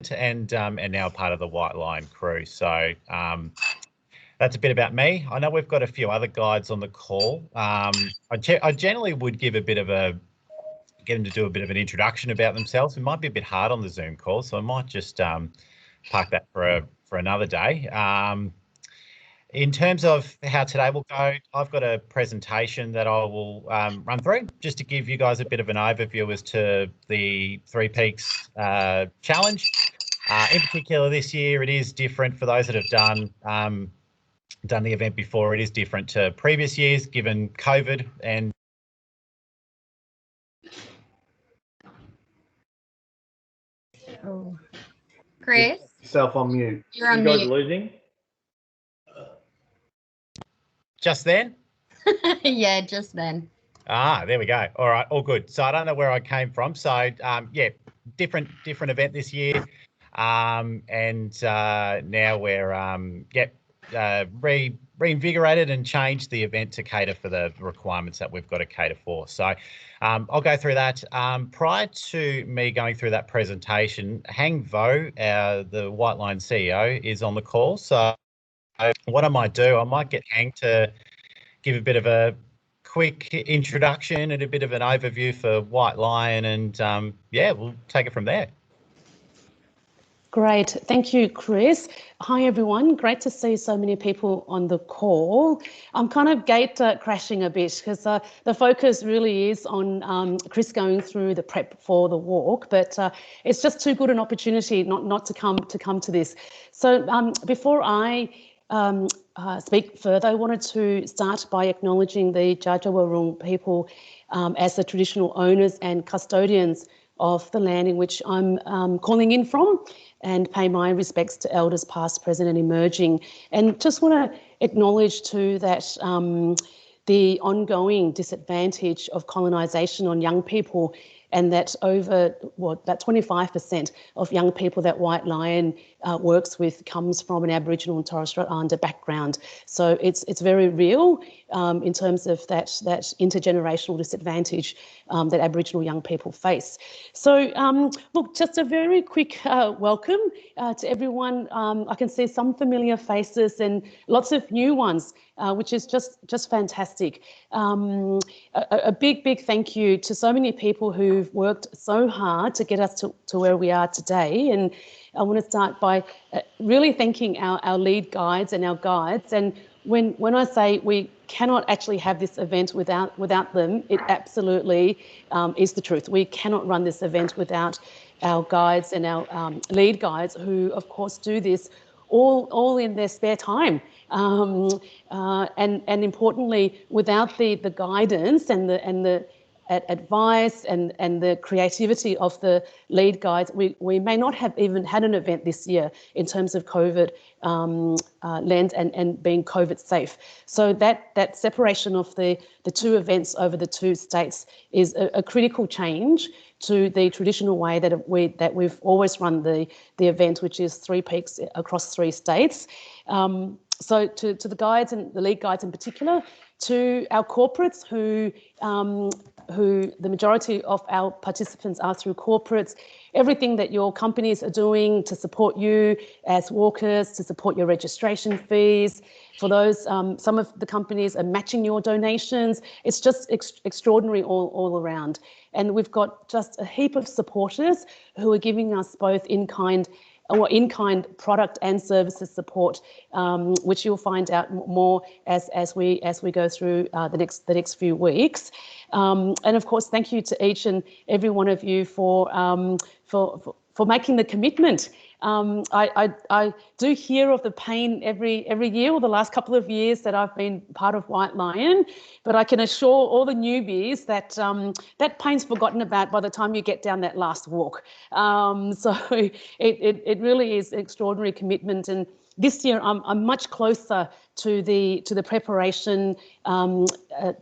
and now part of the White Lion crew. So that's a bit about me. I know we've got a few other guides on the call. I generally would give a bit of get them to do a bit of an introduction about themselves. It might be a bit hard on the Zoom call, so I might just park that for another day. In terms of how today will go, I've got a presentation that I will run through just to give you guys a bit of an overview as to the Three Peaks Challenge. In particular, this year it is different for those that have done the event before. It is different to previous years given COVID and Chris, yourself on mute. You're on you guys mute. losing? Just then? Yeah, just then. There we go. All right, all good. So I don't know where I came from. So yeah, different event this year, and now we're reinvigorated and changed the event to cater for the requirements that we've got to cater for. So I'll go through that. Prior to me going through that presentation, Hang Vo, the White Lion CEO, is on the call. So what I might do, I might get Hang to give a bit of a quick introduction and a bit of an overview for White Lion, and yeah, we'll take it from there. Great, thank you, Chris. Hi everyone, great to see so many people on the call. I'm kind of gate crashing a bit because the focus really is on Chris going through the prep for the walk, but it's just too good an opportunity not to come to this. So before I speak further, I wanted to start by acknowledging the Dja Dja Wurrung people as the traditional owners and custodians of the land in which I'm calling in from, and pay my respects to elders past, present and emerging. And just want to acknowledge too that the ongoing disadvantage of colonisation on young people, and that over about 25% of young people that White Lion works with comes from an Aboriginal and Torres Strait Islander background. So it's very real in terms of that intergenerational disadvantage that Aboriginal young people face. So look, just a very quick welcome to everyone. I can see some familiar faces and lots of new ones, which is just fantastic. A big thank you to so many people who've worked so hard to get us to where we are today. And I want to start by really thanking our lead guides and our guides. And when I say we cannot actually have this event without them, it absolutely is the truth. We cannot run this event without our guides and our lead guides, who of course do this all in their spare time, and importantly, without the guidance and the advice and the creativity of the lead guides, we may not have even had an event this year in terms of COVID lens and being COVID safe. So that separation of the two events over the two states is a critical change to the traditional way that we've always run the event, which is Three Peaks across 3 states. So to the guides and the lead guides in particular, to our corporates who the majority of our participants are through corporates, everything that your companies are doing to support you as walkers, to support your registration fees. For those, some of the companies are matching your donations. It's just extraordinary all around. And we've got just a heap of supporters who are giving us both in-kind product and services support, which you'll find out more as we go through the next few weeks. And of course, thank you to each and every one of you for making the commitment. I do hear of the pain every year, or the last couple of years that I've been part of White Lion, but I can assure all the newbies that that pain's forgotten about by the time you get down that last walk. So it really is extraordinary commitment, and this year I'm much closer to the preparation,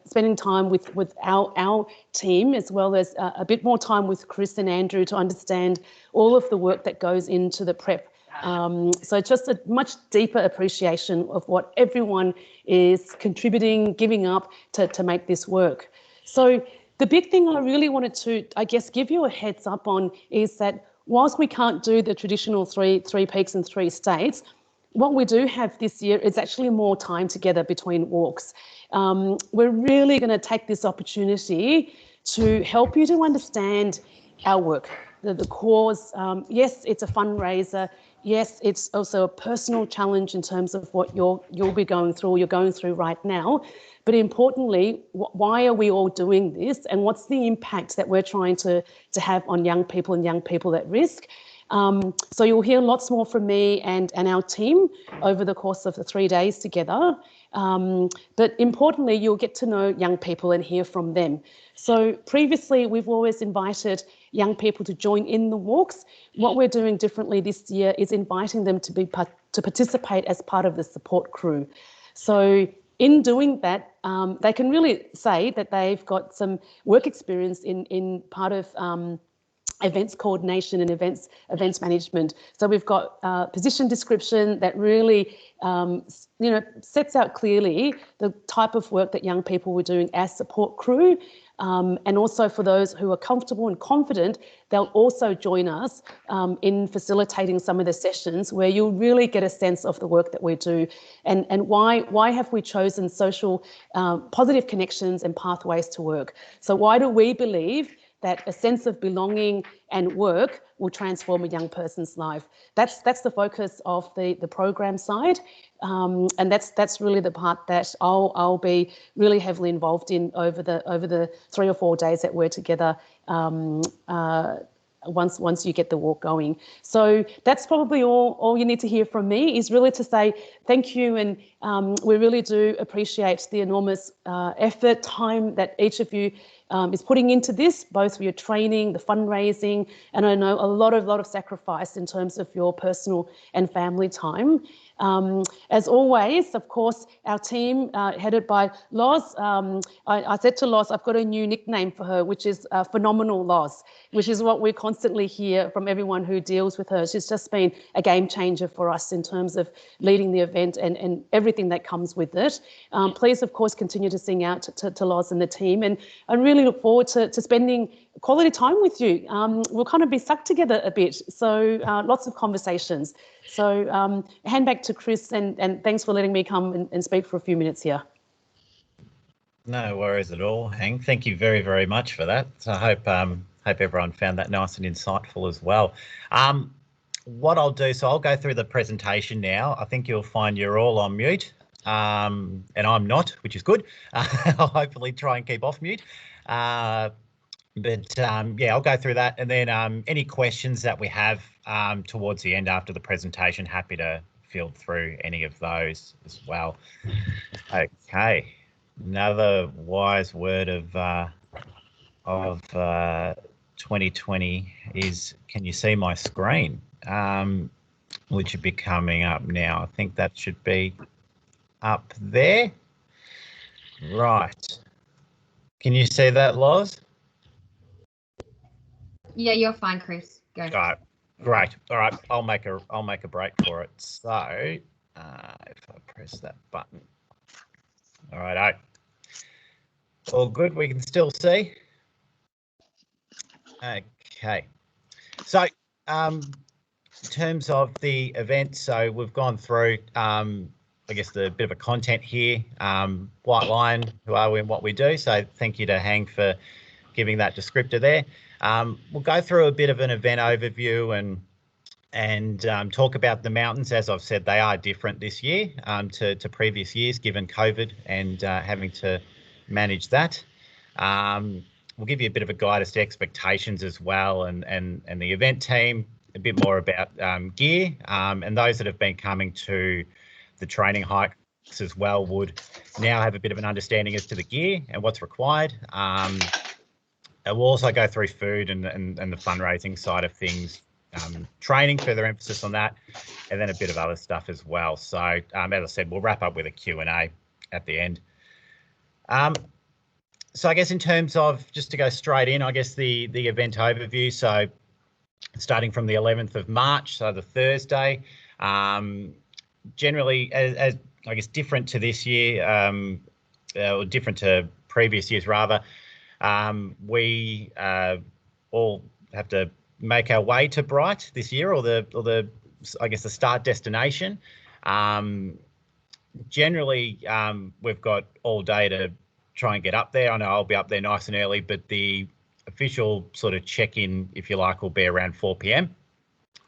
spending time with our team, as well as a bit more time with Chris and Andrew to understand all of the work that goes into the prep. So just a much deeper appreciation of what everyone is contributing, giving up to make this work. So the big thing I really wanted to, I guess, give you a heads up on is that whilst we can't do the traditional three peaks in 3 states, what we do have this year is actually more time together between walks. We're really going to take this opportunity to help you to understand our work, the cause. Yes, it's a fundraiser. Yes, it's also a personal challenge in terms of what you'll be going through, or you're going through right now. But importantly, why are we all doing this, and what's the impact that we're trying to have on young people and young people at risk? So you'll hear lots more from me and our team over the course of the 3 days together. But importantly, you'll get to know young people and hear from them. So previously, we've always invited young people to join in the walks. What we're doing differently this year is inviting them to participate as part of the support crew. So in doing that, they can really say that they've got some work experience in part of events coordination and events management. So we've got position description that really sets out clearly the type of work that young people were doing as support crew. And also for those who are comfortable and confident, they'll also join us in facilitating some of the sessions where you'll really get a sense of the work that we do, and why have we chosen social positive connections and pathways to work. So why do we believe that a sense of belonging and work will transform a young person's life? That's the focus of the program side, and that's really the part that I'll be really heavily involved in over the 3 or 4 days that we're together. Once you get the walk going. So that's probably all you need to hear from me, is really to say thank you, and we really do appreciate the enormous effort, time that each of you is putting into this, both for your training, the fundraising, and I know a lot of sacrifice in terms of your personal and family time. As always, of course, our team headed by Loz, I said to Loz, I've got a new nickname for her, which is Phenomenal Loz, which is what we constantly hear from everyone who deals with her. She's just been a game changer for us in terms of leading the event and everything that comes with it. Please, of course, continue to sing out to Loz and the team, and I really look forward to spending quality time with you. We'll kind of be stuck together a bit, so lots of conversations. So hand back to Chris, and thanks for letting me come and speak for a few minutes here. No worries at all, Hang. Thank you very, very much for that. So I hope everyone found that nice and insightful as well. What I'll do, so I'll go through the presentation now. I think you'll find you're all on mute, and I'm not, which is good. I'll hopefully try and keep off mute. Yeah, I'll go through that, and then any questions that we have towards the end after the presentation, happy to field through any of those as well. Okay, another wise word of 2020 is, can you see my screen? Which should be coming up now. I think that should be up there. Right. Can you see that, Loz? Yeah, you're fine, Chris. Go. All right, great. All right, I'll make a break for it. So if I press that button. All right, all good. We can still see. Okay. So in terms of the event, so we've gone through I guess the bit of a content here. White Lion, who are we and what we do. So thank you to Hang for giving that descriptor there. We'll go through a bit of an event overview and talk about the mountains. As I've said, they are different this year to previous years, given COVID and having to manage that. We'll give you a bit of a guide as to expectations as well, and the event team, a bit more about gear, and those that have been coming to the training hikes as well would now have a bit of an understanding as to the gear and what's required. And we'll also go through food and the fundraising side of things, training, further emphasis on that, and then a bit of other stuff as well. So as I said, we'll wrap up with a Q&A at the end. So I guess in terms of, just to go straight in, I guess the event overview. So starting from the 11th of March, so the Thursday, generally, as I guess different to this year, or different to previous years rather, we all have to make our way to Bright this year, or the I guess the start destination. Generally, we've got all day to try and get up there. I know I'll be up there nice and early, but the official sort of check-in, if you like, will be around 4 p.m.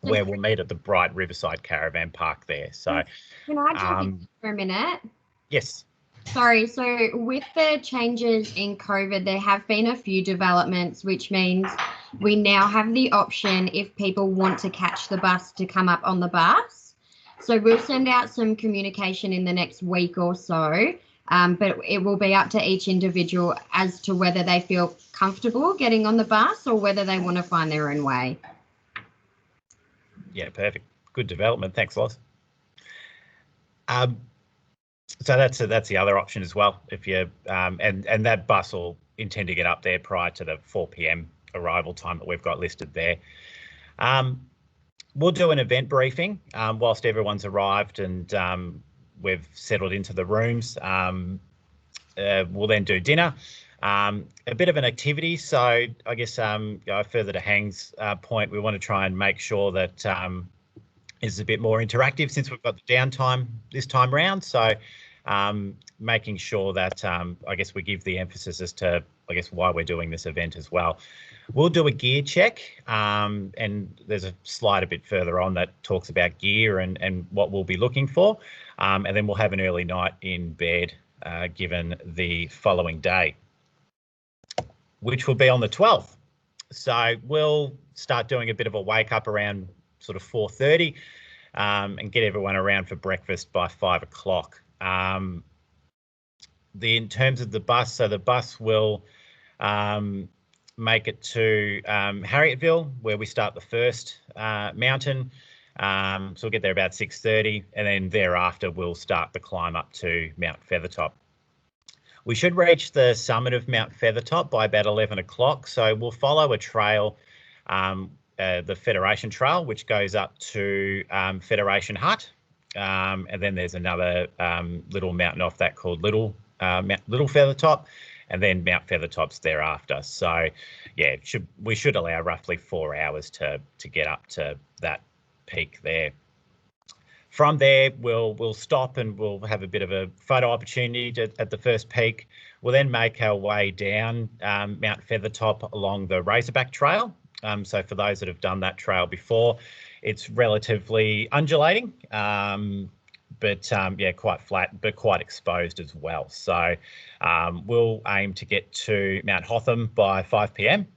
where we'll meet at the Bright Riverside Caravan Park there. So, can I jump in for a minute? Yes. Sorry. So with the changes in COVID, there have been a few developments, which means we now have the option, if people want to catch the bus, to come up on the bus. So we'll send out some communication in the next week or so, but it will be up to each individual as to whether they feel comfortable getting on the bus or whether they want to find their own way. Yeah, perfect. Good development. Thanks, Loz. So that's the other option as well. If you and that bus will intend to get up there prior to the 4 p.m. arrival time that we've got listed there. We'll do an event briefing whilst everyone's arrived and we've settled into the rooms. We'll then do dinner, a bit of an activity. So I guess further to Hang's point, we want to try and make sure that it's a bit more interactive since we've got the downtime this time round. So making sure that I guess we give the emphasis as to why we're doing this event as well. We'll do a gear check, and there's a slide a bit further on that talks about gear and what we'll be looking for. And then we'll have an early night in bed given the following day, which will be on the 12th. So we'll start doing a bit of a wake up around sort of 4:30 and get everyone around for breakfast by 5 o'clock. In terms of the bus, so the bus will make it to Harrietville, where we start the first mountain. So we'll get there about 6:30, and then thereafter we'll start the climb up to Mount Feathertop. We should reach the summit of Mount Feathertop by about 11 o'clock. So we'll follow a trail, the Federation Trail, which goes up to Federation Hut. And then there's another little mountain off that called Little Feathertop, and then Mount Feathertop's thereafter. So yeah, we should allow roughly 4 hours to get up to that peak there. From there, we'll stop and we'll have a bit of a photo opportunity at the first peak. We'll then make our way down Mount Feathertop along the Razorback Trail. So for those that have done that trail before, it's relatively undulating, but yeah, quite flat, but quite exposed as well. So we'll aim to get to Mount Hotham by 5 p.m.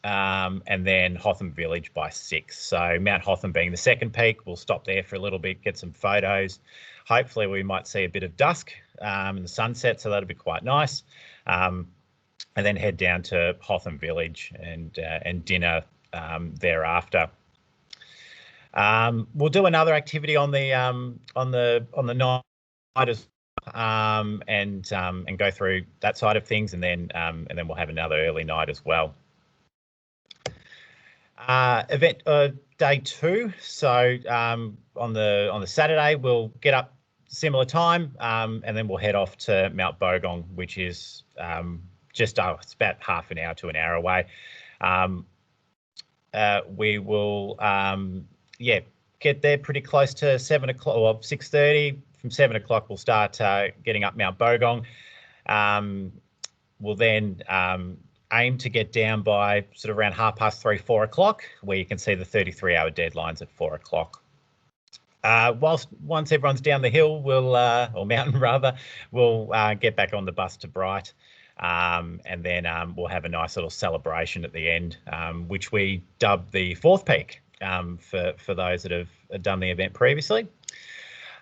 And then Hotham Village by 6. So Mount Hotham being the second peak, we'll stop there for a little bit, get some photos. Hopefully we might see a bit of dusk and the sunset, so that'll be quite nice. And then head down to Hotham Village and dinner thereafter. We'll do another activity on the night as and go through that side of things, and then we'll have another early night as well. Event day 2. So on the Saturday we'll get up similar time, and then we'll head off to Mount Bogong, which is it's about half an hour to an hour away. We will get there pretty close to 7 o'clock or 6:30. From 7 o'clock we'll start getting up Mount Bogong. We'll then aim to get down by sort of around 3:30, 4 o'clock, where you can see the 33-hour deadlines at 4 o'clock. Once everyone's down the hill, or mountain rather, we'll get back on the bus to Bright. And then we'll have a nice little celebration at the end, which we dubbed the 4th peak for those that have done the event previously.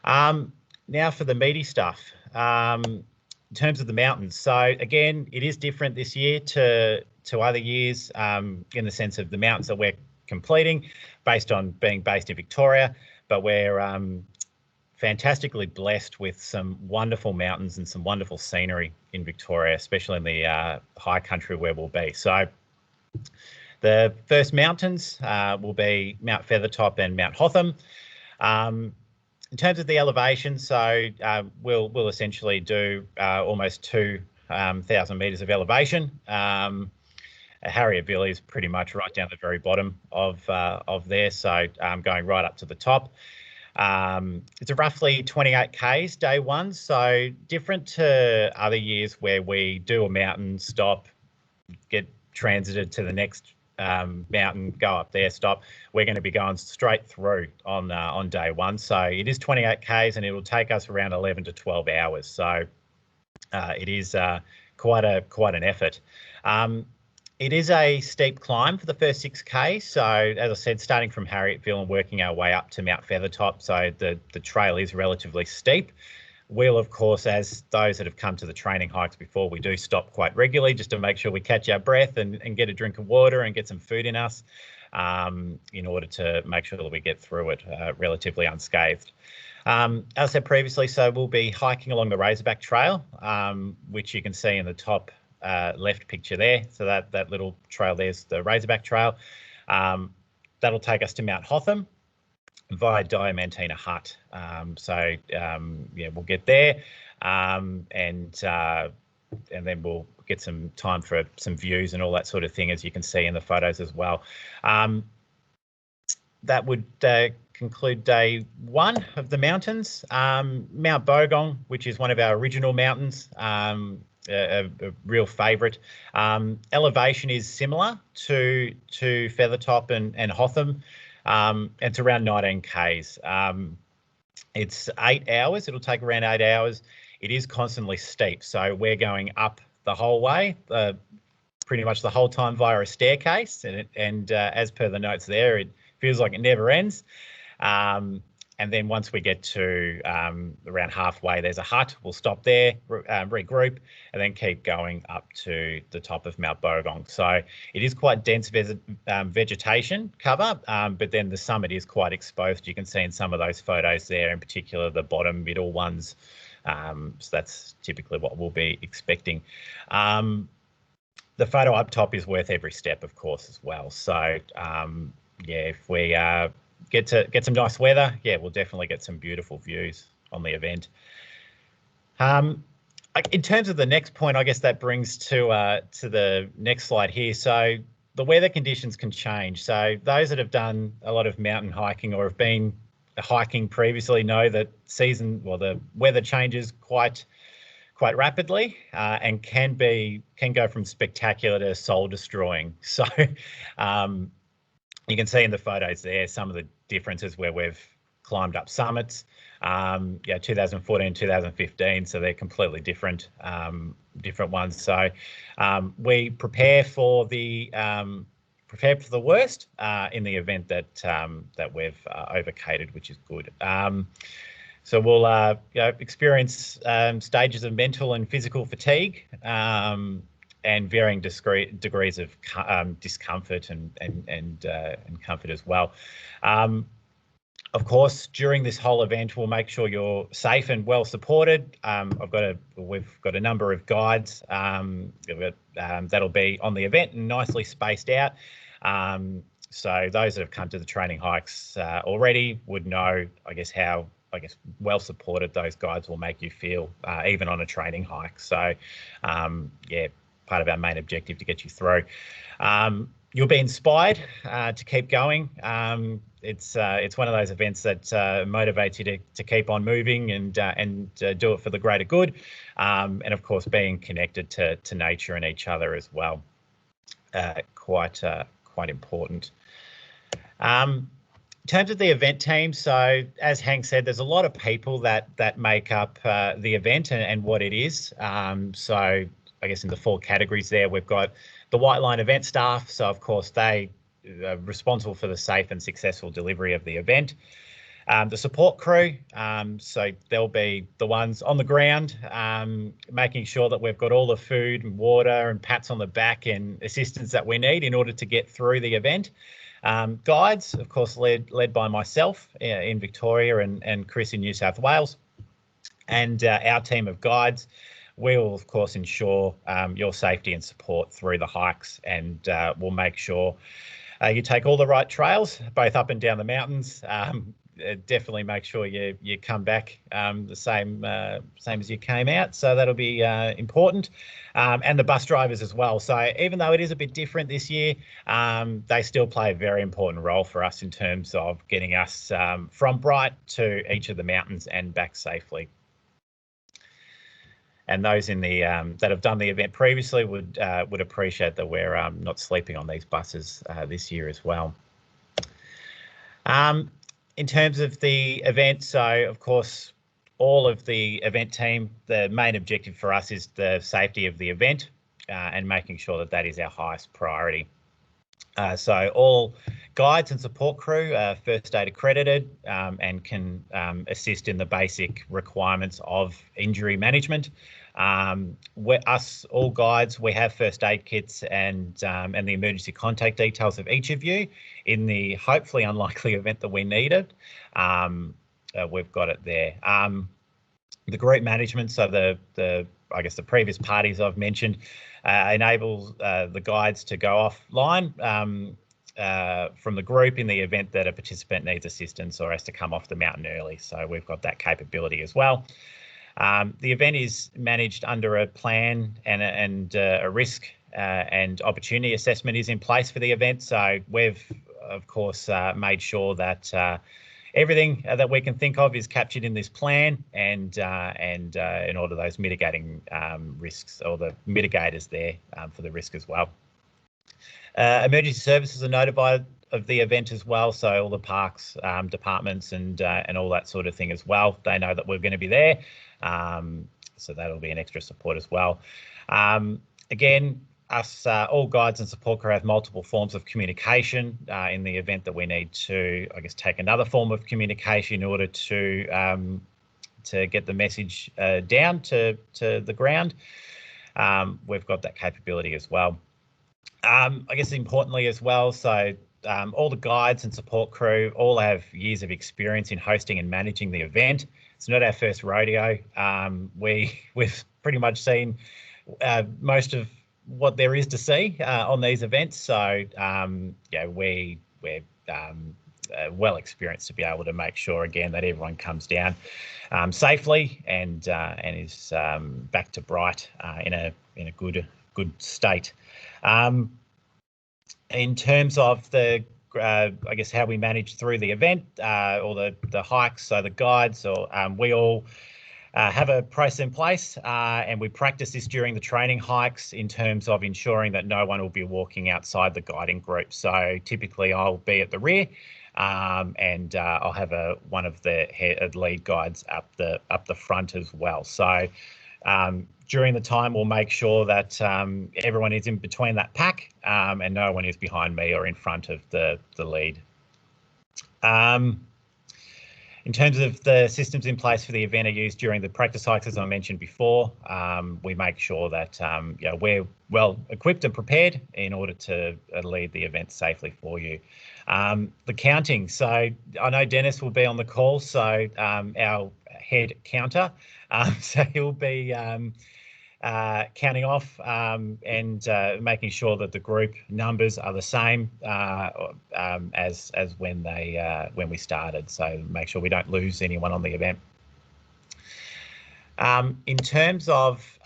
Now for the meaty stuff. In terms of the mountains, so again, it is different this year to other years in the sense of the mountains that we're completing based on being based in Victoria, but we're fantastically blessed with some wonderful mountains and some wonderful scenery in Victoria, especially in the high country where we'll be. So the first mountains will be Mount Feathertop and Mount Hotham. In terms of the elevation, so we'll essentially do almost 2,000 metres of elevation. Harrietville is pretty much right down the very bottom of there, so going right up to the top. It's a roughly 28 Ks day one, so different to other years where we do a mountain, stop, get transited to the next mountain, go up there, stop. We're going to be going straight through on day one. So it is 28 Ks and it will take us around 11 to 12 hours. So it is quite an effort. It is a steep climb for the first 6K. So as I said, starting from Harrietville and working our way up to Mount Feathertop. So the trail is relatively steep. We'll, of course, as those that have come to the training hikes before, we do stop quite regularly just to make sure we catch our breath and get a drink of water and get some food in us in order to make sure that we get through it relatively unscathed. As I said previously, so we'll be hiking along the Razorback Trail, which you can see in the top left picture there. So that little trail there's the Razorback Trail. That'll take us to Mount Hotham via Diamantina Hut. Yeah, we'll get there and then we'll get some time for some views and all that sort of thing, as you can see in the photos as well. That would conclude day one of the mountains. Mount Bogong, which is one of our original mountains, a real favourite. Elevation is similar to Feathertop and Hotham. It's around 19 Ks. It's 8 hours. It'll take around 8 hours. It is constantly steep. So we're going up the whole way, pretty much the whole time via a staircase. And as per the notes there, it feels like it never ends. And then once we get to around halfway, there's a hut. We'll stop there, regroup, and then keep going up to the top of Mount Bogong. So it is quite dense vegetation cover, but then the summit is quite exposed. You can see in some of those photos there, in particular the bottom middle ones. So that's typically what we'll be expecting. The photo up top is worth every step, of course, as well. So yeah, if we get some nice weather, yeah, we'll definitely get some beautiful views on the event. In terms of the next point, I guess that brings to the next slide here. So the weather conditions can change. So those that have done a lot of mountain hiking or have been hiking previously know that the weather changes quite rapidly and can go from spectacular to soul destroying. So you can see in the photos there some of the differences where we've climbed up summits. 2014, 2015, so they're completely different ones. So we prepare for the worst in the event that we've overcated, which is good. So we'll experience stages of mental and physical fatigue. And varying degrees of discomfort and comfort as well. Of course, during this whole event, we'll make sure you're safe and well supported. We've got a number of guides that'll be on the event and nicely spaced out. So those that have come to the training hikes already would know, how well supported those guides will make you feel, even on a training hike. So, yeah. Part of our main objective to get you through. You'll be inspired to keep going. It's one of those events that motivates you to keep on moving and do it for the greater good, and of course being connected to nature and each other as well. Quite important. In terms of the event team, so as Hank said, there's a lot of people that make up the event and what it is. So I guess in the 4 categories there, we've got the White Line event staff. So, of course, they are responsible for the safe and successful delivery of the event. The support crew, so they'll be the ones on the ground, making sure that we've got all the food and water and pats on the back and assistance that we need in order to get through the event. Guides, of course, led by myself in Victoria and Chris in New South Wales. And our team of guides, we will, of course, ensure your safety and support through the hikes, and we'll make sure you take all the right trails, both up and down the mountains. definitely make sure you come back the same as you came out. So that'll be important, and the bus drivers as well. So even though it is a bit different this year, they still play a very important role for us in terms of getting us from Bright to each of the mountains and back safely. And those in the that have done the event previously would appreciate that we're not sleeping on these buses this year as well. In terms of the event, so of course, all of the event team, the main objective for us is the safety of the event and making sure that that is our highest priority. So all guides and support crew are first aid accredited and can assist in the basic requirements of injury management. Us all guides, we have first aid kits and the emergency contact details of each of you. In the hopefully unlikely event that we need it, we've got it there. The group management, so I guess the previous parties I've mentioned, enables the guides to go offline from the group in the event that a participant needs assistance or has to come off the mountain early. So we've got that capability as well. The event is managed under a plan and a risk and opportunity assessment is in place for the event. So we've, of course, made sure that everything that we can think of is captured in this plan and in order those mitigating risks or the mitigators there for the risk as well. Emergency services are notified of the event as well, so all the parks departments and all that sort of thing as well. They know that we're going to be there, so that'll be an extra support as well. Again, us all guides and support crew have multiple forms of communication in the event that we need to, I guess, take another form of communication in order to get the message down to the ground. We've got that capability as well. I guess importantly as well, so all the guides and support crew all have years of experience in hosting and managing the event. It's not our first rodeo. We've pretty much seen most of what there is to see on these events. So yeah, we're well experienced to be able to make sure again that everyone comes down safely and is back to Bright in a good state. In terms of the I guess how we manage through the event or the hikes, so the guides, or we all have a process in place and we practice this during the training hikes in terms of ensuring that no one will be walking outside the guiding group. So typically I'll be at the rear and I'll have one of the lead guides up the front as well. So during the time, we'll make sure that everyone is in between that pack and no one is behind me or in front of the lead. In terms of the systems in place for the event are used during the practice hikes, as I mentioned before, we make sure that we're well equipped and prepared in order to lead the event safely for you. The counting, so I know Dennis will be on the call, so our head counter, so he'll be counting off and making sure that the group numbers are the same as when we started. So make sure we don't lose anyone on the event. In terms of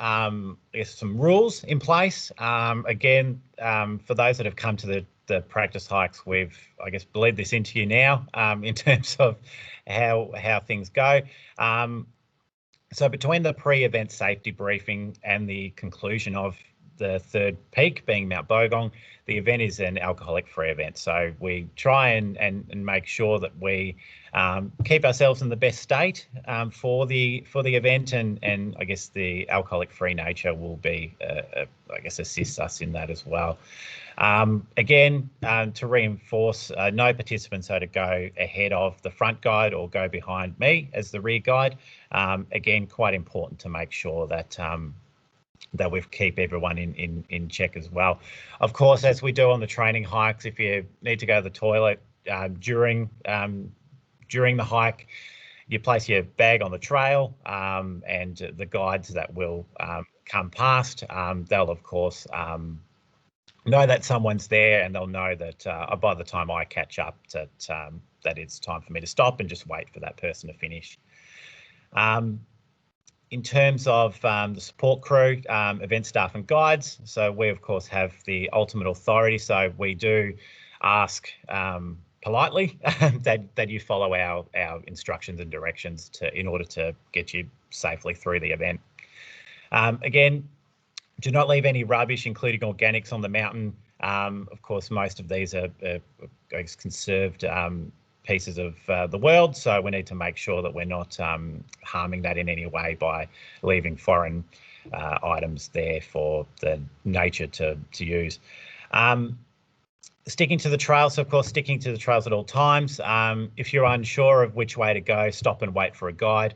there's some rules in place. Again, for those that have come to the practice hikes, we've I guess bled this into you now in terms of how things go. So between the pre-event safety briefing and the conclusion of the third peak being Mount Bogong, the event is an alcoholic-free event. So we try and make sure that we keep ourselves in the best state for the event, and I guess the alcoholic-free nature will be I guess assist us in that as well. Again, to reinforce, no participants are to go ahead of the front guide or go behind me as the rear guide. Again, quite important to make sure that that we keep everyone in check as well. Of course, as we do on the training hikes, if you need to go to the toilet during the hike, you place your bag on the trail, and the guides that will come past, they'll of course know that someone's there, and they'll know that by the time I catch up, that it's time for me to stop and just wait for that person to finish. In terms of the support crew, event staff and guides, so we of course have the ultimate authority. So we do ask politely that you follow our instructions and directions in order to get you safely through the event. Again, do not leave any rubbish, including organics, on the mountain. Of course, most of these are conserved pieces of the world, so we need to make sure that we're not harming that in any way by leaving foreign items there for the nature to use. Sticking to the trails, of course, sticking to the trails at all times. If you're unsure of which way to go, stop and wait for a guide.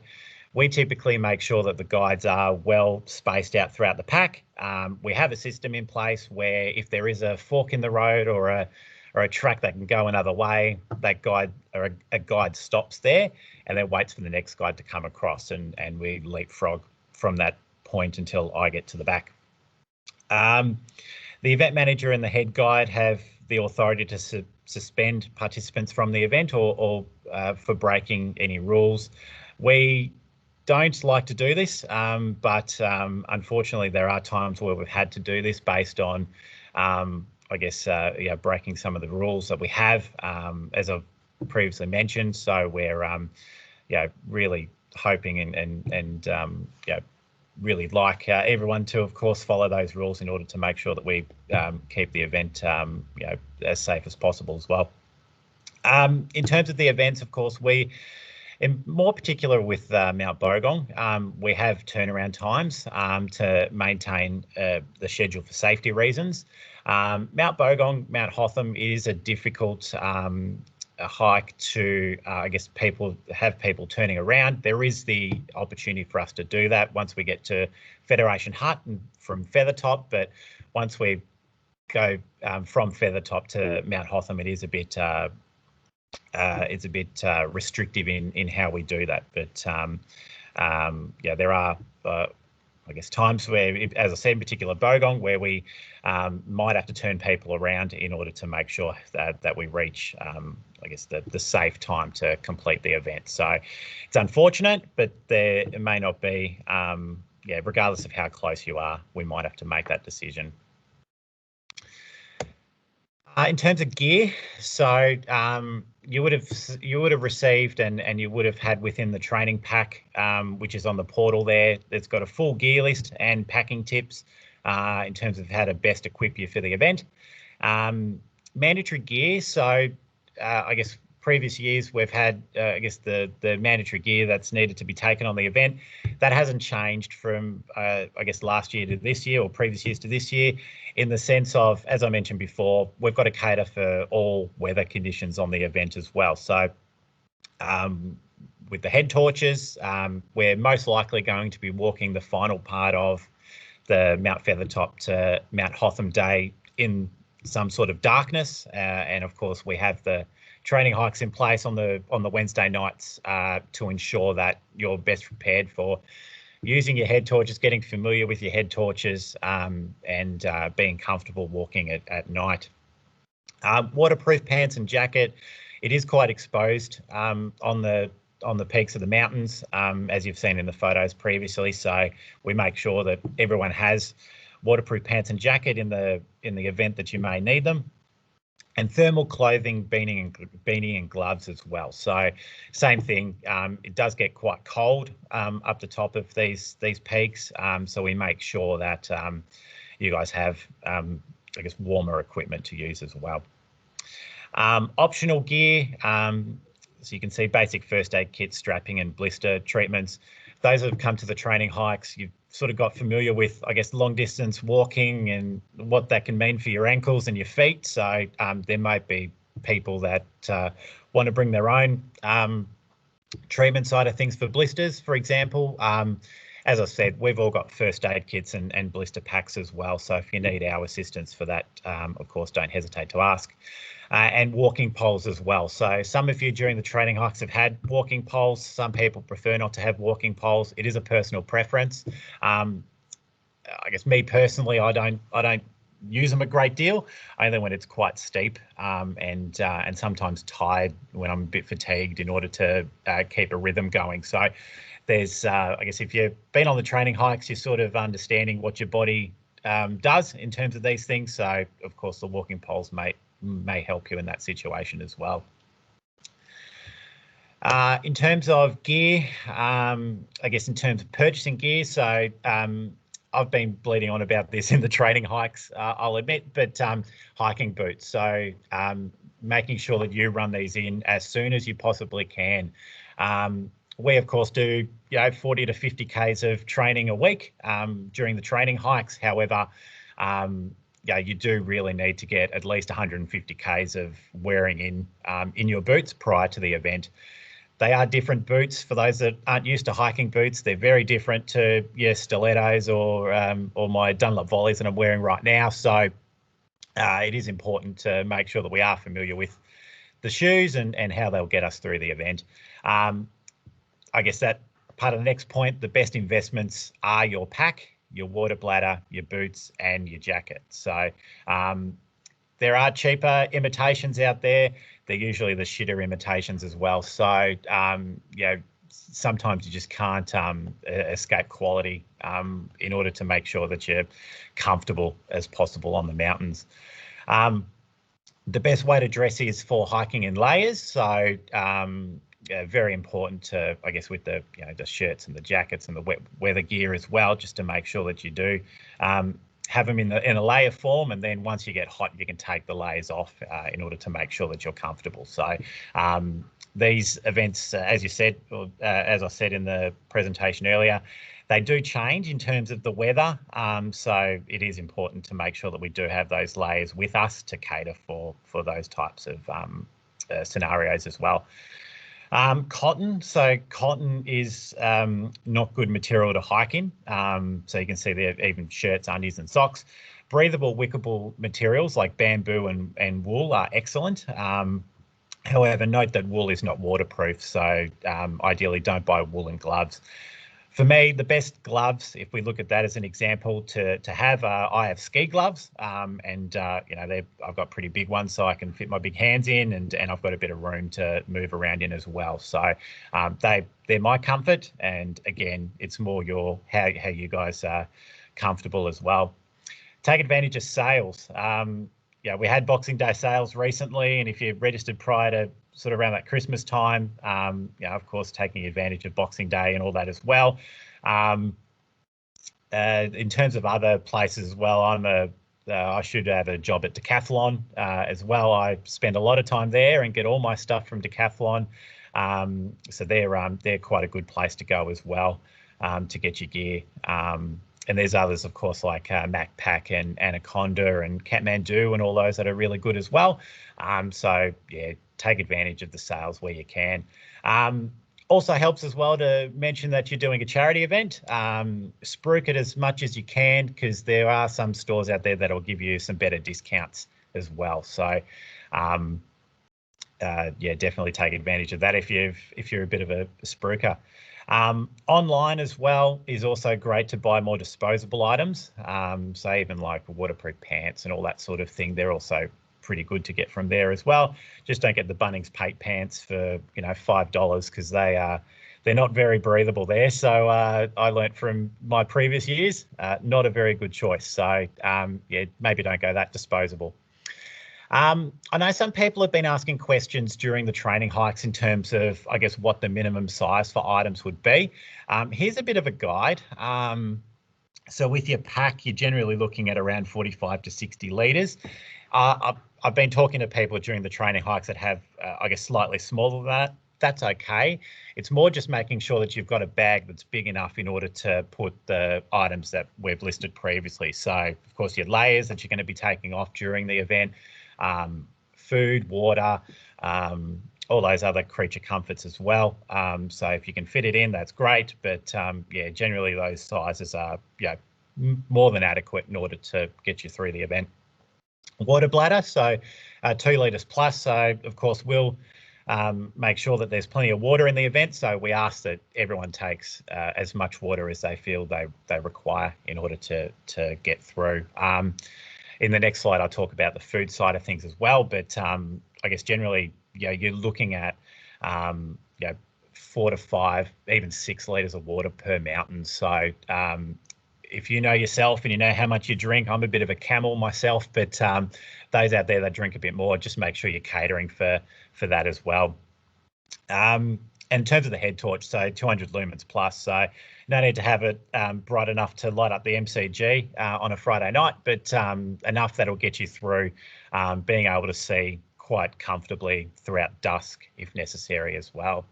We typically make sure that the guides are well spaced out throughout the pack. We have a system in place where if there is a fork in the road or a track that can go another way, that guide or a guide stops there and then waits for the next guide to come across, and we leapfrog from that point until I get to the back. The event manager and the head guide have the authority to suspend participants from the event or for breaking any rules. We don't like to do this, but unfortunately there are times where we've had to do this based on I guess, breaking some of the rules that we have, as I've previously mentioned. So we're, really hoping and really like everyone to, of course, follow those rules in order to make sure that we keep the event, as safe as possible as well. In terms of the events, of course, in more particular with Mount Bogong, we have turnaround times to maintain the schedule for safety reasons. Mount Bogong, Mount Hotham is a difficult hike to, have people turning around. There is the opportunity for us to do that once we get to Federation Hut and from Feathertop, but once we go from Feathertop to Mount Hotham, it is a bit restrictive in how we do that. But there are times where, as I said, in particular Bogong, where we might have to turn people around in order to make sure that we reach, the safe time to complete the event. So it's unfortunate, but it may not be, regardless of how close you are, we might have to make that decision. In terms of gear, so you would have received and you would have had within the training pack, which is on the portal there. It's got a full gear list and packing tips in terms of how to best equip you for the event. Mandatory gear. So previous years we've had the mandatory gear that's needed to be taken on the event. That hasn't changed from last year to this year or previous years to this year, in the sense of, as I mentioned before, we've got to cater for all weather conditions on the event as well. So with the head torches, we're most likely going to be walking the final part of the Mount Feathertop to Mount Hotham day in some sort of darkness, and of course we have the training hikes in place on the Wednesday nights to ensure that you're best prepared for using your head torches, getting familiar with your head torches, and being comfortable walking at night. Waterproof pants and jacket. It is quite exposed on the peaks of the mountains, as you've seen in the photos previously. So we make sure that everyone has waterproof pants and jacket in the event that you may need them. And thermal clothing, beanie and gloves as well. So same thing, it does get quite cold up the top of these peaks. So we make sure that you guys have, warmer equipment to use as well. Optional gear, so you can see basic first aid kit, strapping and blister treatments. Those that have come to the training hikes, you've sort of got familiar with, long distance walking and what that can mean for your ankles and your feet. So there might be people that want to bring their own treatment side of things for blisters, for example. As I said, we've all got first aid kits and blister packs as well. So if you need our assistance for that, of course, don't hesitate to ask. And walking poles as well. So some of you during the training hikes have had walking poles. Some people prefer not to have walking poles. It is a personal preference. Me personally, I don't use them a great deal, only when it's quite steep, and sometimes tired when I'm a bit fatigued in order to keep a rhythm going. So there's, I guess, if you've been on the training hikes, you're sort of understanding what your body does in terms of these things. So of course the walking poles may help you in that situation as well. In terms of gear, I guess in terms of purchasing gear, so I've been bleeding on about this in the training hikes, I'll admit, but hiking boots. So making sure that you run these in as soon as you possibly can. We, of course, do 40 to 50 Ks of training a week during the training hikes. However, you do really need to get at least 150 Ks of wearing in your boots prior to the event. They are different boots. For those that aren't used to hiking boots, they're very different to your stilettos or my Dunlop Volleys that I'm wearing right now. So it is important to make sure that we are familiar with the shoes and how they'll get us through the event. I guess that part of the next point, the best investments are your pack, your water bladder, your boots, and your jacket. So there are cheaper imitations out there. They're usually the shitter imitations as well. So, sometimes you just can't escape quality in order to make sure that you're comfortable as possible on the mountains. The best way to dress is for hiking in layers. So, very important to, I guess, with the the shirts and the jackets and the wet weather gear as well, just to make sure that you do have them in a layer form, and then once you get hot, you can take the layers off in order to make sure that you're comfortable. So these events, as you said, or as I said in the presentation earlier, they do change in terms of the weather. So it is important to make sure that we do have those layers with us to cater for those types of scenarios as well. Cotton. So cotton is not good material to hike in. So you can see there even shirts, undies and socks. Breathable, wickable materials like bamboo and wool are excellent. However, note that wool is not waterproof. So ideally don't buy woolen gloves. For me, the best gloves, if we look at that as an example, to have, I have ski gloves, and I've got pretty big ones, so I can fit my big hands in, and I've got a bit of room to move around in as well. So they're my comfort, and again, it's more how you guys are comfortable as well. Take advantage of sales. We had Boxing Day sales recently, and if you registered prior to sort of around that Christmas time, of course, taking advantage of Boxing Day and all that as well. In terms of other places as well, I should have a job at Decathlon as well. I spend a lot of time there and get all my stuff from Decathlon. So they're quite a good place to go as well to get your gear. And there's others, of course, like MacPack and Anaconda and Kathmandu and all those that are really good as well. So yeah, take advantage of the sales where you can. Also helps as well to mention that you're doing a charity event. Spruik it as much as you can, because there are some stores out there that will give you some better discounts as well. So definitely take advantage of that if you're a bit of a spruiker. Online as well is also great to buy more disposable items. So even like waterproof pants and all that sort of thing, they're also pretty good to get from there as well. Just don't get the Bunnings paint pants for $5, because they're not very breathable there. So I learnt from my previous years, not a very good choice. So maybe don't go that disposable. I know some people have been asking questions during the training hikes in terms of, I guess, what the minimum size for items would be. Here's a bit of a guide. So with your pack, you're generally looking at around 45 to 60 litres. I've been talking to people during the training hikes that have, I guess, slightly smaller than that. That's okay. It's more just making sure that you've got a bag that's big enough in order to put the items that we've listed previously. So, of course, your layers that you're going to be taking off during the event, food, water, all those other creature comforts as well. So if you can fit it in, that's great. But generally those sizes are more than adequate in order to get you through the event. Water bladder, so 2 litres plus. So of course we'll make sure that there's plenty of water in the event. So we ask that everyone takes as much water as they feel they require in order to get through. in the next slide, I'll talk about the food side of things as well. But I guess generally, you're looking at 4 to 5, even 6 litres of water per mountain. So if you know yourself and you know how much you drink, I'm a bit of a camel myself, but those out there that drink a bit more, just make sure you're catering for that as well. And in terms of the head torch, so 200 lumens plus, so no need to have it bright enough to light up the MCG on a Friday night, but enough that'll get you through being able to see quite comfortably throughout dusk if necessary as well.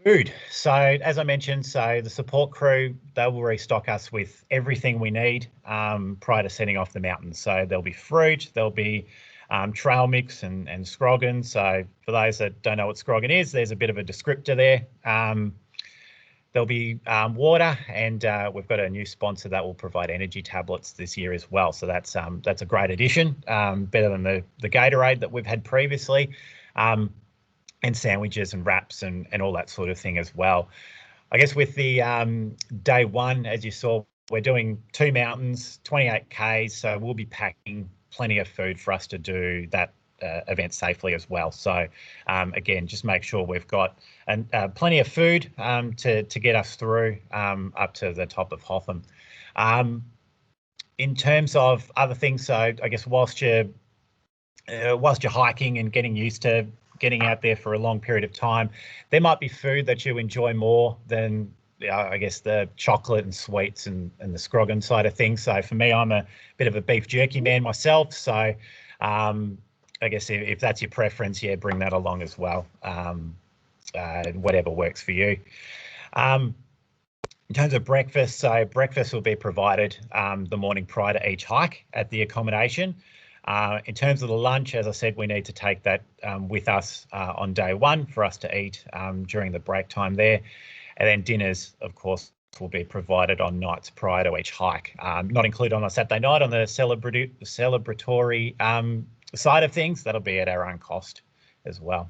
Food. So as I mentioned, so the support crew, they will restock us with everything we need prior to setting off the mountain. So there'll be fruit, there'll be trail mix and scroggin. So for those that don't know what scroggin is, there's a bit of a descriptor there. There'll be water, and we've got a new sponsor that will provide energy tablets this year as well. So that's a great addition, better than the Gatorade that we've had previously. And sandwiches and wraps and all that sort of thing as well. I guess with the day one, as you saw, we're doing 2 mountains, 28 Ks, so we'll be packing plenty of food for us to do that event safely as well. So again, just make sure we've got plenty of food to get us through up to the top of Hotham. In terms of other things, so I guess whilst you're hiking and getting used to getting out there for a long period of time, there might be food that you enjoy more than I guess the chocolate and sweets and the scroggin side of things. So for me, I'm a bit of a beef jerky man myself. So I guess if that's your preference, yeah, bring that along as well. Whatever works for you. In terms of breakfast, so breakfast will be provided the morning prior to each hike at the accommodation. In terms of the lunch, as I said, we need to take that with us on day one for us to eat during the break time there. And then dinners, of course, will be provided on nights prior to each hike, not included on a Saturday night on the celebratory side of things. That'll be at our own cost as well.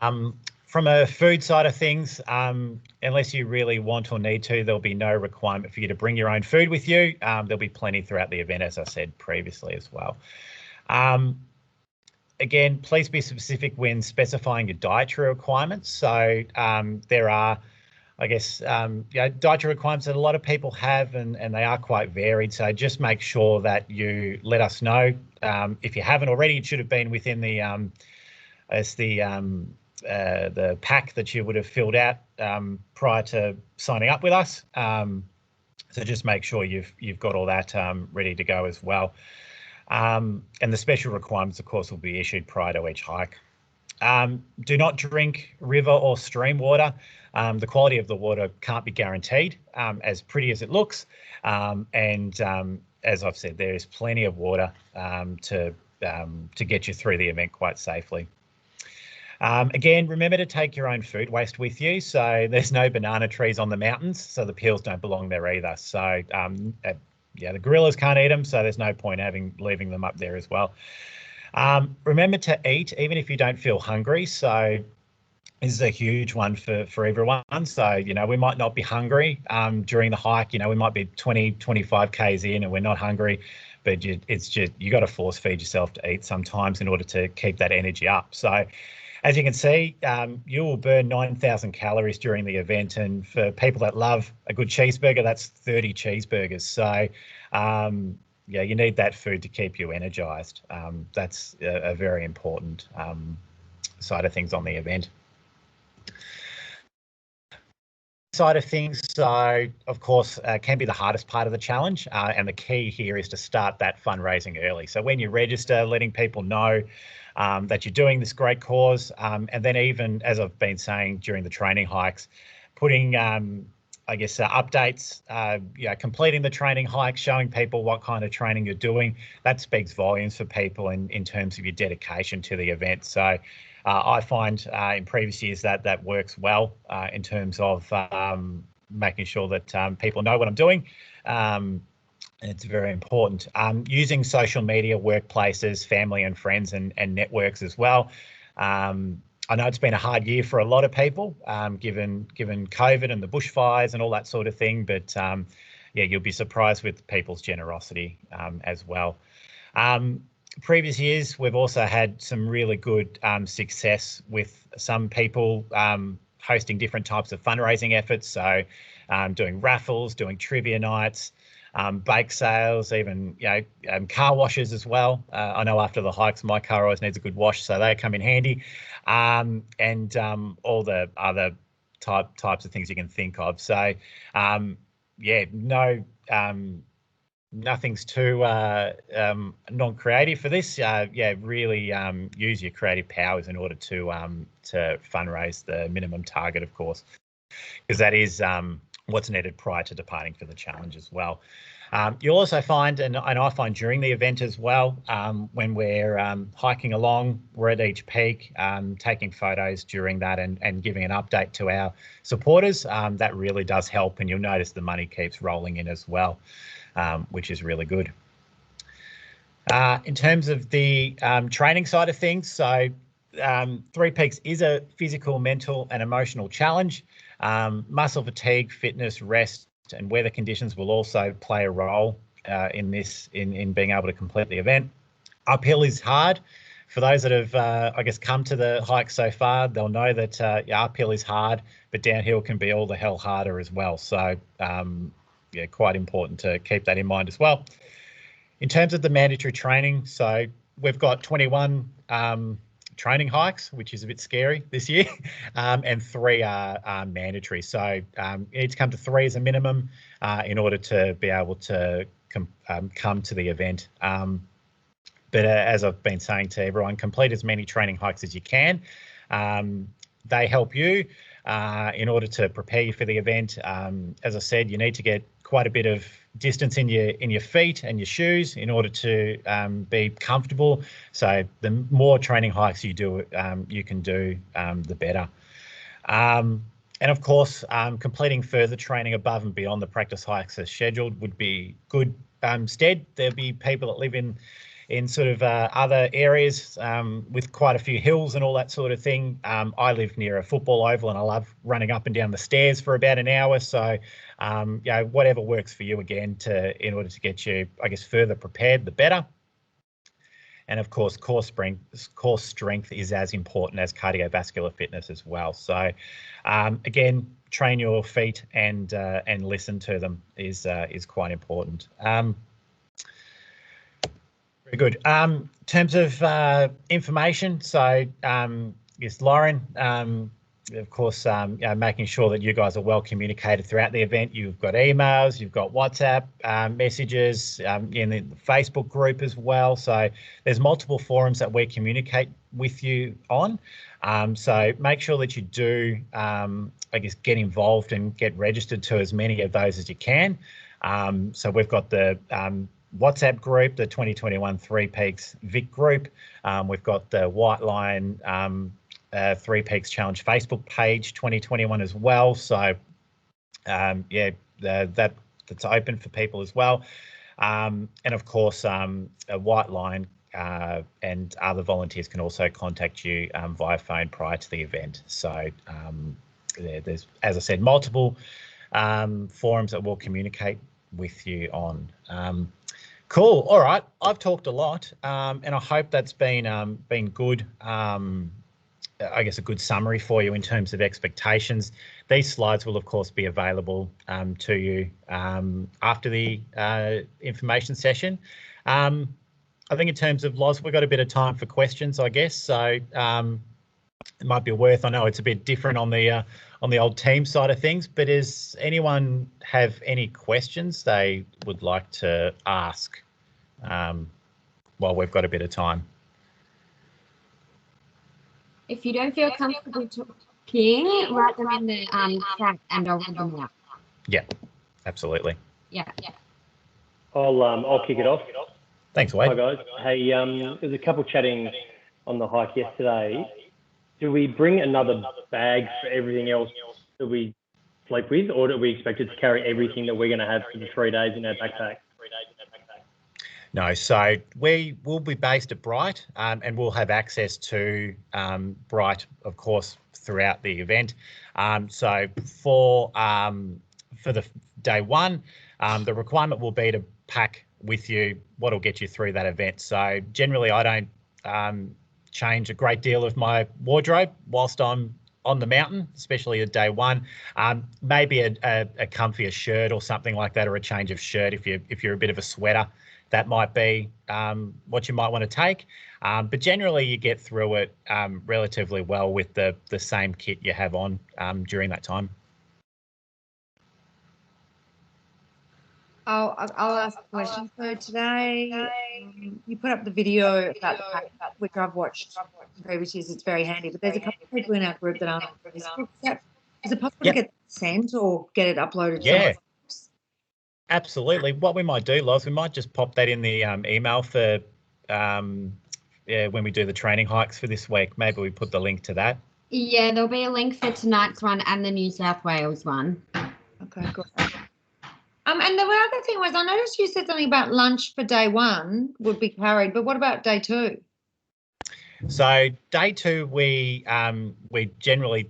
From a food side of things, unless you really want or need to, there'll be no requirement for you to bring your own food with you. There'll be plenty throughout the event, as I said previously as well. Again, please be specific when specifying your dietary requirements. So there are, I guess, dietary requirements that a lot of people have, and they are quite varied. So just make sure that you let us know. If you haven't already, it should have been within the pack that you would have filled out prior to signing up with us. So just make sure you've got all that ready to go as well. And the special requirements, of course, will be issued prior to each hike. Do not drink river or stream water. The quality of the water can't be guaranteed, as pretty as it looks. And as I've said, there is plenty of water to get you through the event quite safely. Again, remember to take your own food waste with you. So there's no banana trees on the mountains, so the peels don't belong there either. So the gorillas can't eat them, so there's no point leaving them up there as well. Remember to eat even if you don't feel hungry. So this is a huge one for everyone. So, we might not be hungry during the hike. We might be 20, 25 Ks in and we're not hungry, but you got to force feed yourself to eat sometimes in order to keep that energy up. So as you can see, you will burn 9,000 calories during the event. And for people that love a good cheeseburger, that's 30 cheeseburgers. So, you need that food to keep you energized. That's a very important side of things on the event. Side of things, so of course can be the hardest part of the challenge, and the key here is to start that fundraising early. So when you register, letting people know that you're doing this great cause, and then even, as I've been saying during the training hikes, putting updates, completing the training hike, showing people what kind of training you're doing. That speaks volumes for people in terms of your dedication to the event. So I find in previous years that works well in terms of making sure that people know what I'm doing. It's very important. Using social media, workplaces, family and friends and networks as well. I know it's been a hard year for a lot of people, given COVID and the bushfires and all that sort of thing. But yeah, you'll be surprised with people's generosity as well. Previous years, we've also had some really good success with some people hosting different types of fundraising efforts. So doing raffles, doing trivia nights, bake sales, even car washes as well. I know after the hikes, my car always needs a good wash, so they come in handy. And all the other types of things you can think of. So yeah, no. Nothing's too non-creative for this. Yeah, really use your creative powers in order to fundraise the minimum target, of course, because that is what's needed prior to departing for the challenge as well. You'll also find, and I find during the event as well, when we're hiking along, we're at each peak, taking photos during that and giving an update to our supporters. That really does help, and you'll notice the money keeps rolling in as well. Which is really good. In terms of the training side of things, so Three Peaks is a physical, mental and emotional challenge. Muscle fatigue, fitness, rest and weather conditions will also play a role in this, in being able to complete the event. Uphill is hard. For those that have, I guess, come to the hike so far, they'll know that uphill is hard, but downhill can be all the hell harder as well. So yeah, quite important to keep that in mind as well. In terms of the mandatory training, so we've got 21 training hikes, which is a bit scary this year, and 3 are mandatory. So you need to come to 3 as a minimum in order to be able to come to the event. But as I've been saying to everyone, complete as many training hikes as you can. They help you in order to prepare you for the event. As I said, you need to get quite a bit of distance in your feet and your shoes in order to be comfortable. So the more training hikes you do, you can do, the better. And of course, completing further training above and beyond the practice hikes as scheduled would be good stead. There'll be people that live in sort of other areas with quite a few hills and all that sort of thing. I live near a football oval and I love running up and down the stairs for about an hour. So, whatever works for you, again, in order to get you, I guess, further prepared, the better. And of course, core strength is as important as cardiovascular fitness as well. So, again, train your feet and listen to them is quite important. Very good. In terms of information, so yes, Lauren, of course, making sure that you guys are well communicated throughout the event. You've got emails, you've got WhatsApp messages in the Facebook group as well. So there's multiple forums that we communicate with you on. So make sure that you do, I guess, get involved and get registered to as many of those as you can. So we've got the WhatsApp group, the 2021 Three Peaks Vic group. We've got the White Line Three Peaks Challenge Facebook page 2021 as well. So yeah, that's open for people as well. And of course, a White Line and other volunteers can also contact you via phone prior to the event. So there's, as I said, multiple forums that we'll communicate with you on. Cool. All right. I've talked a lot, and I hope that's been good. I guess a good summary for you in terms of expectations. These slides will, of course, be available to you after the information session. I think in terms of Loz, we've got a bit of time for questions, I guess. So it might be worth. I know it's a bit different on the old team side of things, but does anyone have any questions they would like to ask while we've got a bit of time? If you don't feel comfortable talking, write them in the chat and I'll read them out. Yeah, absolutely. Yeah. I'll kick it off. Thanks, Wade. Hi guys. Hey, there's a couple chatting on the hike yesterday. Do we bring another bag for everything else that we sleep with, or do we expect it to carry everything that we're going to have for the 3 days in our backpack? No, so we will be based at Bright, and we'll have access to Bright, of course, throughout the event. So for the day one. The requirement will be to pack with you what'll get you through that event. So generally, I don't change a great deal of my wardrobe whilst I'm on the mountain, especially at day one. Maybe a comfier shirt or something like that, or a change of shirt if you're a bit of a sweater. That might be what you might want to take. But generally, you get through it relatively well with the same kit you have on during that time. I'll ask a question. So today, you put up the video about the pack, which I've watched in previous years. It's very handy. But there's a couple of people in our group that aren't on Facebook. Is it possible to get sent or get it uploaded? Yeah, absolutely. What we might do, Loz, we might just pop that in the email for when we do the training hikes for this week. Maybe we put the link to that. Yeah, there'll be a link for tonight's one and the New South Wales one. Okay, good. And the other thing was, I noticed you said something about lunch for day one would be carried, but what about day two? So day two, we generally,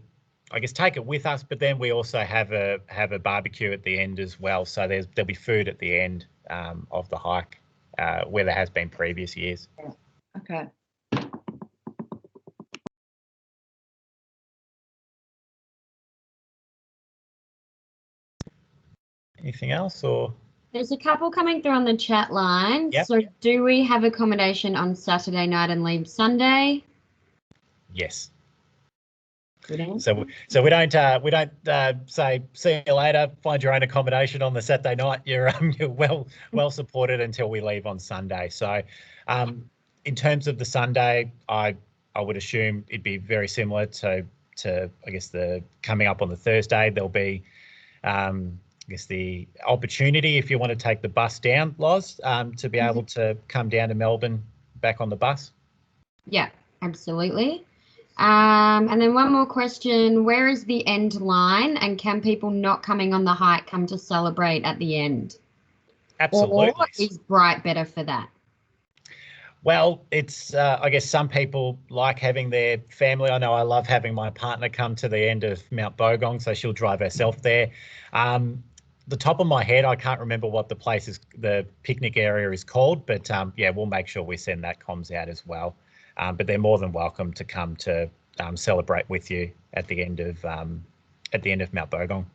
I guess, take it with us, but then we also have a barbecue at the end as well. So there'll be food at the end of the hike, where there has been previous years. Okay. Anything else, or? There's a couple coming through on the chat line. Yep. So do we have accommodation on Saturday night and leave Sunday? Yes. Good answer. So we don't say see you later, find your own accommodation on the Saturday night. You're well supported until we leave on Sunday. So in terms of the Sunday, I would assume it'd be very similar to I guess the coming up on the Thursday. There'll be I guess the opportunity, if you want to take the bus down, Loz, to be able to come down to Melbourne back on the bus. Yeah, absolutely. And then one more question, where is the end line, and can people not coming on the hike come to celebrate at the end? Absolutely. Or is Bright better for that? Well, it's, I guess some people like having their family. I know I love having my partner come to the end of Mount Bogong, so she'll drive herself there. The top of my head, I can't remember what the picnic area is called, but yeah, we'll make sure we send that comms out as well. But they're more than welcome to come to celebrate with you at the end of Mount Bogong.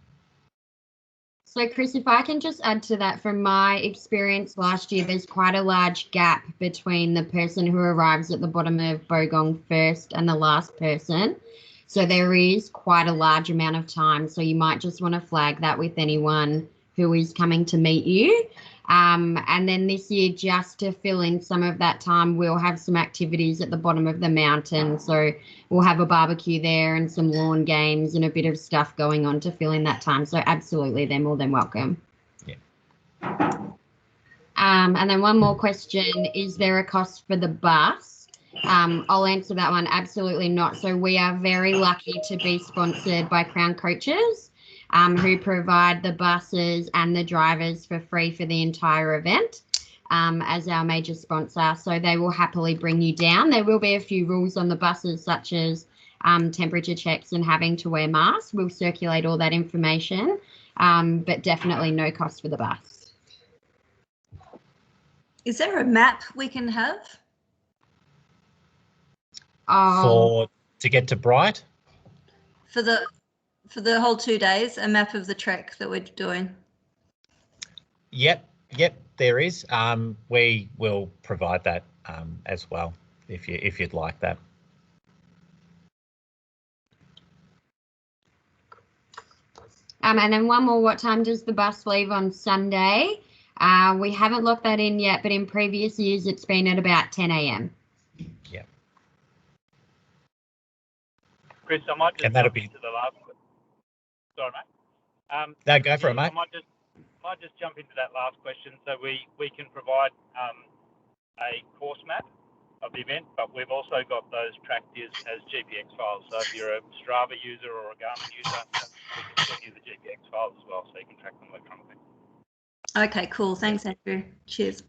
So Chris, if I can just add to that, from my experience last year, there's quite a large gap between the person who arrives at the bottom of Bogong first and the last person. So there is quite a large amount of time. So you might just want to flag that with anyone who is coming to meet you. And then this year, just to fill in some of that time, we'll have some activities at the bottom of the mountain. So we'll have a barbecue there and some lawn games and a bit of stuff going on to fill in that time. So absolutely, they're more than welcome. Yeah. And then one more question, is there a cost for the bus? I'll answer that one. Absolutely not. So we are very lucky to be sponsored by Crown Coaches, who provide the buses and the drivers for free for the entire event as our major sponsor. So they will happily bring you down. There will be a few rules on the buses, such as temperature checks and having to wear masks. We'll circulate all that information, but definitely no cost for the bus. Is there a map we can have? To get to Bright? For the whole 2 days, a map of the trek that we're doing? Yep, there is. We will provide that as well if you'd like that. And then one more, what time does the bus leave on Sunday? We haven't locked that in yet, but in previous years it's been at about 10 a.m. Yeah. Chris, I might just jump into the last question. Sorry, mate. No, go for it, mate. I might just jump into that last question. So we can provide a course map of the event, but we've also got those tracked as GPX files. So if you're a Strava user or a Garmin user, we can send you the GPX files as well, so you can track them electronically. Okay, cool. Thanks, Andrew. Cheers.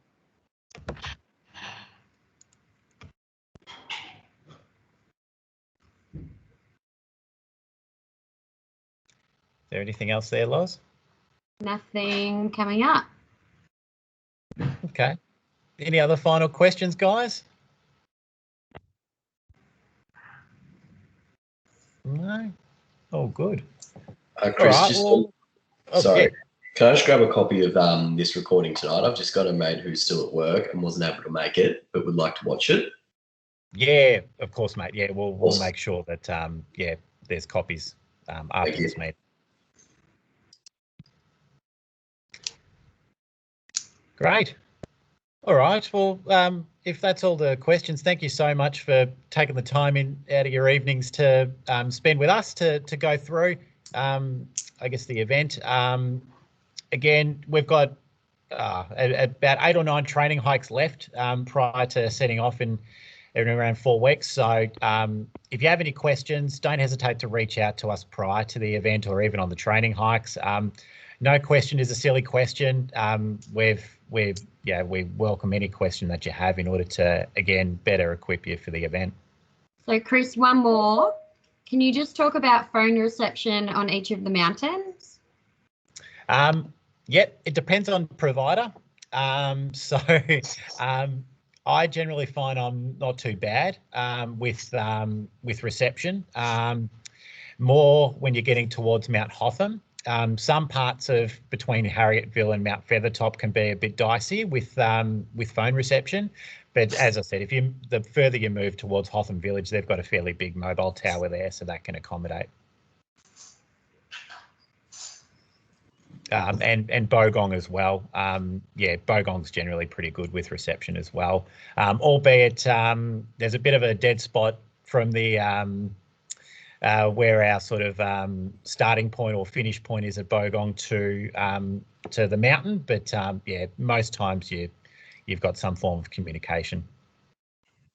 Is there anything else there, Loz? Nothing coming up. Okay. Any other final questions, guys? No? Oh, good. Chris, right, just well, sorry. yeah. Can I just grab a copy of this recording tonight? I've just got a mate who's still at work and wasn't able to make it, but would like to watch it. Yeah, of course, mate. Yeah, we'll Awesome. make sure that yeah, there's copies after this meeting. Great. All right. Well, if that's all the questions, thank you so much for taking the time out of your evenings to spend with us to go through, I guess, the event. Again, we've got about 8 or 9 training hikes left prior to setting off in around 4 weeks. So if you have any questions, don't hesitate to reach out to us prior to the event or even on the training hikes. No question is a silly question. We welcome any question that you have in order to, again, better equip you for the event. So Chris, one more. Can you just talk about phone reception on each of the mountains? Yep, it depends on provider. I generally find I'm not too bad with reception. More when you're getting towards Mount Hotham. Some parts of between Harrietville and Mount Feathertop can be a bit dicey with phone reception. But as I said, the further you move towards Hotham Village, they've got a fairly big mobile tower there, so that can accommodate. And Bogong as well. Yeah, Bogong's generally pretty good with reception as well. Albeit there's a bit of a dead spot from the where our sort of starting point or finish point is at Bogong to the mountain. But yeah, most times you've got some form of communication.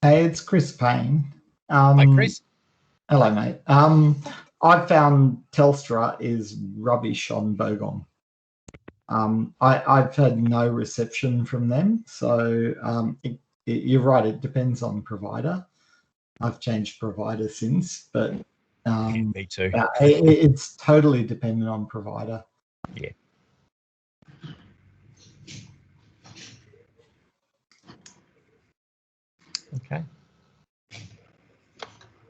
Hey, it's Chris Payne. Hi, Chris. Hello, mate. I found Telstra is rubbish on Bogong. I've had no reception from them, so you're right. It depends on provider. I've changed provider since, but me too. It's totally dependent on provider. Yeah. Okay.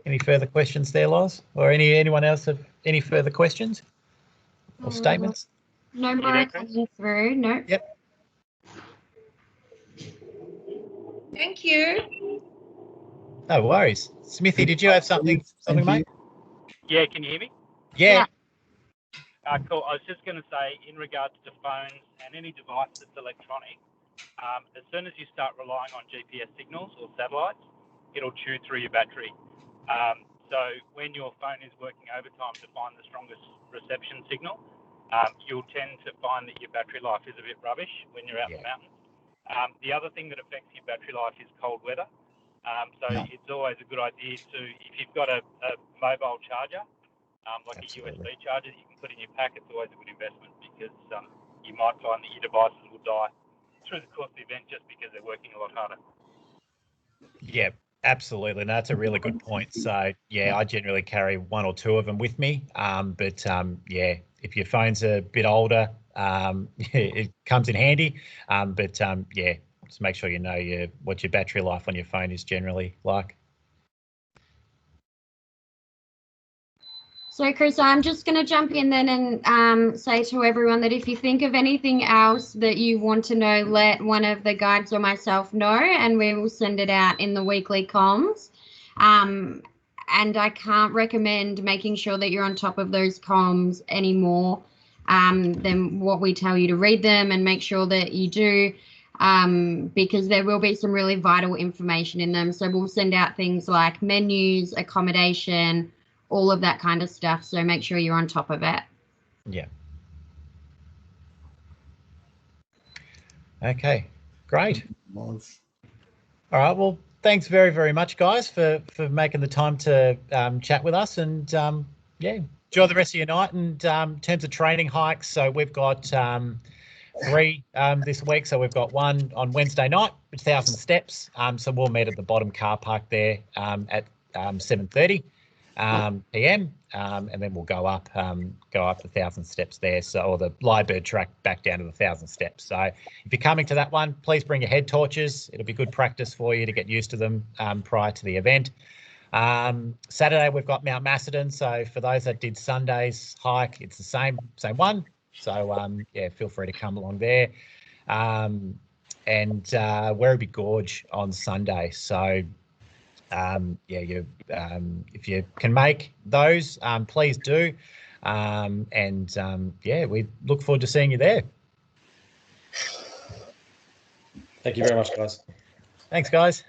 Any further questions there, Loz? Or anyone else have any further questions or statements? No more coming through. No. Yep. Thank you. No worries. Smithy, did you have something, mate? Yeah, can you hear me? Yeah. Cool. I was just going to say, in regards to phones and any device that's electronic, as soon as you start relying on GPS signals or satellites, it'll chew through your battery. So when your phone is working overtime to find the strongest reception signal, you'll tend to find that your battery life is a bit rubbish when you're out in the mountains. The other thing that affects your battery life is cold weather. It's always a good idea to, if you've got a mobile charger, like Absolutely. a USB charger that you can put in your pack, it's always a good investment because you might find that your devices will die through the course of the event just because they're working a lot harder. Yeah, absolutely. No, that's a really good point. So yeah, I generally carry 1 or 2 of them with me. Yeah, if your phone's a bit older, it comes in handy. Yeah, just make sure you know what your battery life on your phone is generally like. So, Chris, I'm just going to jump in then and say to everyone that if you think of anything else that you want to know, let one of the guides or myself know, and we will send it out in the weekly comms. And I can't recommend making sure that you're on top of those comms anymore than what we tell you to read them, and make sure that you do, because there will be some really vital information in them. So we'll send out things like menus, accommodation, all of that kind of stuff. So make sure you're on top of it. Yeah. Okay, great. All right, well, thanks very, very much, guys, for making the time to chat with us. And yeah, enjoy the rest of your night. And in terms of training hikes, so we've got 3 this week. So we've got 1 on Wednesday night, 1,000 steps. So we'll meet at the bottom car park there at 7:30. PM, and then we'll go up the 1,000 steps there. So, or the Lyrebird track back down to the 1,000 steps. So if you're coming to that one, please bring your head torches. It'll be good practice for you to get used to them prior to the event. Saturday we've got Mount Macedon. So for those that did Sunday's hike, it's the same one. So yeah, feel free to come along there. And Werribee Gorge on Sunday. So yeah, if you can make those, please do. Yeah, we look forward to seeing you there. Thank you very much, guys. Thanks, guys.